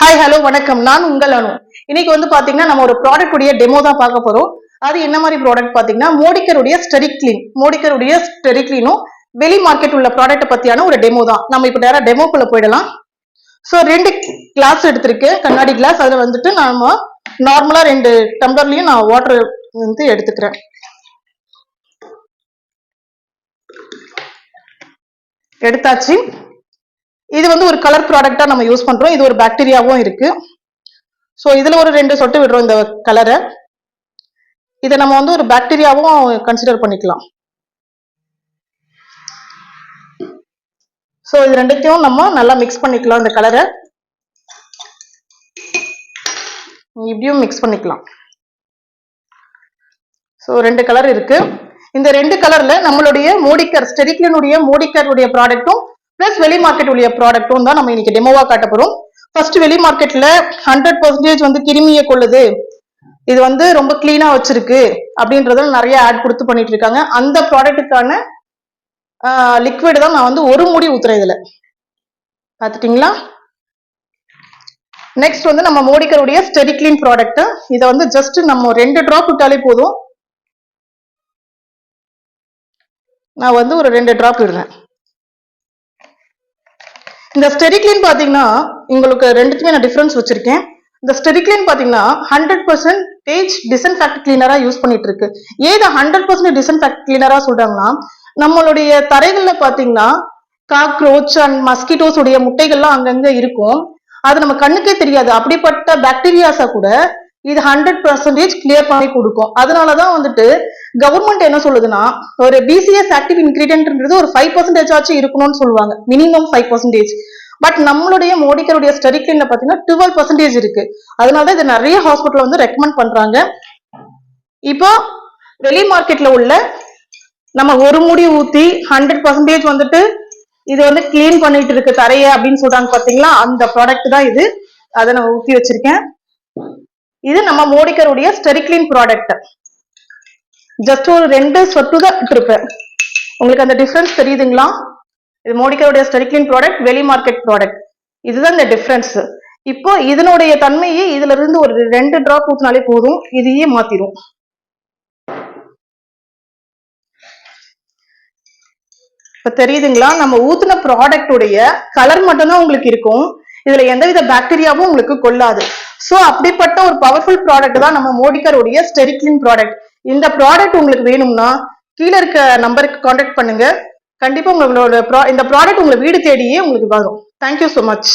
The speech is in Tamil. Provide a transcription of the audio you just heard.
ஹாய் ஹலோ வணக்கம். நான் உங்கள் அனு. இன்னைக்கு வந்து பாத்தீங்கன்னா நம்ம ஒரு ப்ராடக்ட் உடைய டெமோ தான் பார்க்க போறோம். அது என்ன மாதிரி ப்ராடக்ட் பாத்தீங்கன்னா மோடிக்கருடைய ஸ்டெரி கிளீனும் வெளி மார்க்கெட் உள்ள ப்ராடக்ட் பத்தியான ஒரு டெமோ தான். நம்ம இப்ப நேரா டெமோக்குள்ள போயிடலாம். ஸோ 2 கிளாஸ் எடுத்திருக்கேன், கண்ணாடி கிளாஸ். அதுல வந்துட்டு நாம நார்மலா 2 டம்ளர்லயும் நான் வாட்டர் வந்து எடுத்துக்கிறேன். எடுத்தாச்சு. இது வந்து ஒரு கலர் ப்ராடக்டா நம்ம யூஸ் பண்றோம். இது ஒரு பாக்டீரியாவும் இருக்கு. ஸோ இதுல ஒரு 2 சொட்டு விடுறோம் இந்த கலரை. இதை நம்ம வந்து ஒரு பாக்டீரியாவும் கன்சிடர் பண்ணிக்கலாம். ஸோ இது ரெண்டுத்தையும் நம்ம நல்லா மிக்ஸ் பண்ணிக்கலாம். இந்த கலரை இப்படியும் மிக்ஸ் பண்ணிக்கலாம். ஸோ 2 கலர் இருக்கு. இந்த 2 கலர்ல நம்மளுடைய ஸ்டெரிக்ளினுடைய மோடிக்கருடைய ப்ராடக்ட்டும் பிளஸ் வெளி மார்க்கெட் உடைய ப்ராடக்ட்டும் தான் நம்ம இன்னைக்கு டெமோவா காட்ட போறோம். ஃபர்ஸ்ட் வெளி மார்க்கெட்ல 100% வந்து கிருமியை கொள்ளுது, இது வந்து ரொம்ப கிளீனா வச்சிருக்கு அப்படின்றத நிறைய ஆட் கொடுத்து பண்ணிட்டு இருக்காங்க. அந்த ப்ராடக்ட்டுக்கான லிக்விட் தான் நான் வந்து ஒரு மூடி ஊத்துறேன். இதுல பாத்துட்டீங்களா? நெக்ஸ்ட் வந்து நம்ம மோடிக்கருடைய ஸ்டெரிக்ளின் ப்ராடக்ட். இதை வந்து ஜஸ்ட் நம்ம 2 டிராப் விட்டாலே போதும். நான் வந்து ஒரு 2 டிராப் விடுறேன். இந்த ஸ்டெரிக்ளின் பாத்தீங்கன்னா உங்களுக்கு ரெண்டுத்துமே நான் டிஃபரன்ஸ் வச்சிருக்கேன். இந்த ஸ்டெரிக்ளின் பாத்தீங்கன்னா 100% டிஸ்இன்ஃபெக்ட் கிளீனரா யூஸ் பண்ணிட்டு இருக்கு. ஏன் 100% டிஸ்இன்ஃபெக்ட் கிளீனரா சொல்றாங்கன்னா, நம்மளுடைய தரைகள்ல பாத்தீங்கன்னா காக்ரோச் அண்ட் மஸ்கிட்டோஸ் உடைய முட்டைகள்லாம் அங்கங்க இருக்கும். அது நம்ம கண்ணுக்கே தெரியாது. அப்படிப்பட்ட பாக்டீரியாஸா கூட இது 100% கிளியர் பண்ணி கொடுக்கும். அதனாலதான் வந்துட்டு கவர்மெண்ட் என்ன சொல்லுதுன்னா, ஒரு பிசிஎஸ் ஆக்டிவ் இன்கிரீடியன்ட்ன்றது ஒரு 5% ஆச்சும் இருக்கணும்னு சொல்லுவாங்க, மினிமம் 5%. பட் நம்மளுடைய மோடிக்கருடைய ஸ்டெரிக்ளின்ல பாத்தீங்கன்னா 12% இருக்கு. அதனாலதான் இது நிறைய ஹாஸ்பிட்டல் வந்து ரெக்கமெண்ட் பண்றாங்க. இப்போ வெளி மார்க்கெட்ல உள்ள நம்ம ஒரு மூடி ஊத்தி 100% வந்துட்டு இது வந்து கிளீன் பண்ணிட்டு இருக்கு தரைய அப்படின்னு சொல்றாங்க பாத்தீங்களா, அந்த ப்ராடக்ட் தான் இது. அதை நான் ஊத்தி வச்சிருக்கேன். இது நம்ம மோடிக்கருடைய ஸ்டெரிக்ளின் ப்ராடக்ட். ஜஸ்ட் ஒரு 2 சொட்டு தான் இருப்பேன். உங்களுக்கு அந்த டிஃபரன்ஸ் தெரியுதுங்களா? இது மோடிக்கருடைய ஸ்டெரிக்ளின் ப்ராடக்ட், வெளி மார்க்கெட் ப்ராடக்ட். இதுதான் இந்த டிஃபரன்ஸ். இப்போ இதனுடைய தன்மையை இதுல இருந்து ஒரு 2 டிராப் ஊத்தினாலே போதும், இதையே மாத்திரும். இப்ப தெரியுதுங்களா? நம்ம ஊத்துன ப்ராடக்ட் உடைய கலர் மட்டும்தான் உங்களுக்கு இருக்கும். இதுல எந்தவித பாக்டீரியாவும் உங்களுக்கு கொள்ளாது. சோ அப்படிப்பட்ட ஒரு பவர்ஃபுல் ப்ராடக்ட் தான் நம்ம மோடிக்கருடைய ஸ்டெரிக்ளின் ப்ராடக்ட். இந்த ப்ராடக்ட் உங்களுக்கு வேணும்னா கீழே இருக்க நம்பருக்கு கான்டாக்ட் பண்ணுங்க. கண்டிப்பா உங்களோட இந்த ப்ராடக்ட் உங்களை வீடு தேடியே உங்களுக்கு வரும். Thank you so much.